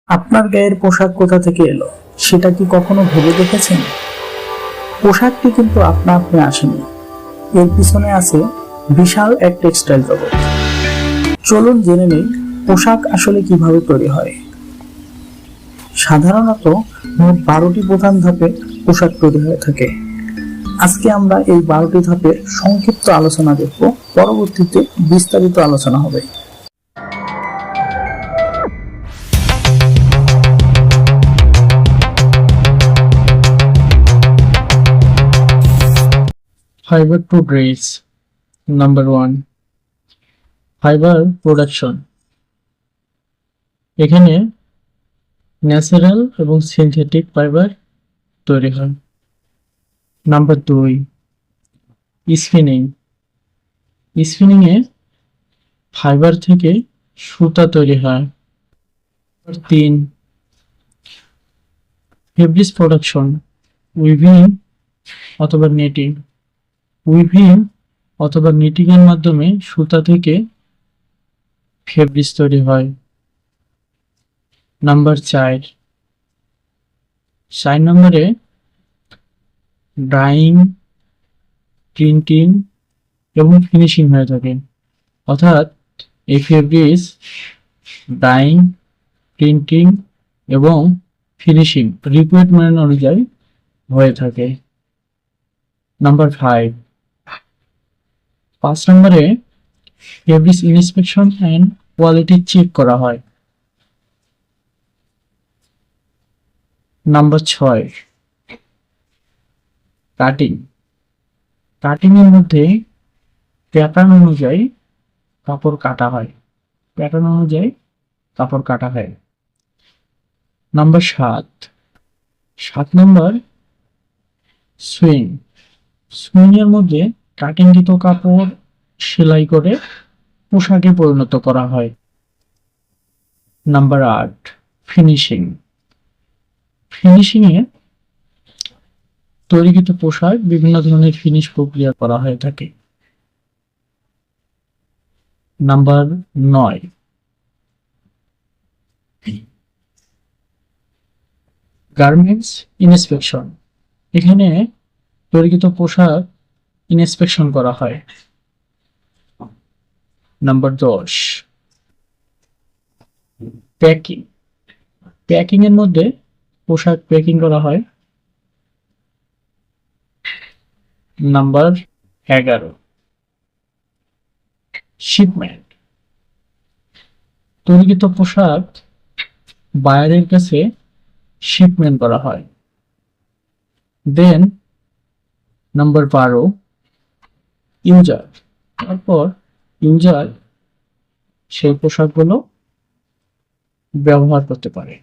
আপনার গায়ের পোশাক কোথা থেকে এলো সেটা কি কখনো ভেবে দেখেছেন? পোশাকটি কিন্তু আপনা আপনি আসেনি, এর পিছনে আছে বিশাল এক টেক্সটাইল জগৎ। চলুন জেনে নেই পোশাক আসলে কিভাবে তৈরি হয়। সাধারণত মোট 12টি প্রধান ধাপে পোশাক তৈরি হয়ে থাকে। আজকে আমরা এই 12টি ধাপের সংক্ষিপ্ত আলোচনা দেখব, পরবর্তীতে বিস্তারিত আলোচনা হবে। Fiber to dress. Number 1. Fiber production. এখানে ন্যাচারাল এবং সিনথেটিক ফাইবার তৈরি হয়। Number 2, spinning. স্পিনিংয়ে ফাইবার থেকে সুতা তৈরি হয়। 3, ফেব্রিক প্রোডাকশন, উইভিং অথবা নেটিং। উইভিং অথবা নিটিং এর মাধ্যমে সুতা থেকে ফেব্রিক তৈরি হয়। নাম্বার 4 নম্বরে ডাইং, প্রিন্টিং এবং ফিনিশিং হয়ে থাকে। অর্থাৎ এই ফেব্রিক ডাইং, প্রিন্টিং এবং ফিনিশিং রিকোয়ারমেন্ট অনুযায়ী হয়ে থাকে। নাম্বার 5 নম্বরে fabric inspection and quality check করা হয়। Number 6 cutting. কাটিং এর মধ্যে প্যাটার্ন অনুযায়ী কাপড় কাটা হয়। নাম্বার 7 নম্বর সুইং। সুইং এর মধ্যে কাটিংকৃত কাপড় সেলাই করে পোশাকে পরিণত করা হয়। Number 8 finishing. ফিনিশিং এ তৈরিকৃত পোশাক বিভিন্ন ধরনের ফিনিশ প্রক্রিয়া করা হয়ে থাকে। Number 9 garments inspection. এখানে তৈরিকৃত পোশাক ইন্সপেকশন করা হয়। Number 10 packing. প্যাকিং এর মধ্যে পোশাক প্যাকিং করা হয়। Number 11 shipment. তৈরিকৃত পোশাক বায়ারের কাছে শিপমেন্ট করা হয়। দেন নাম্বার 12 ইউজার। তারপর ইউজার সেই পোশাকগুলো ব্যবহার করতে পারে।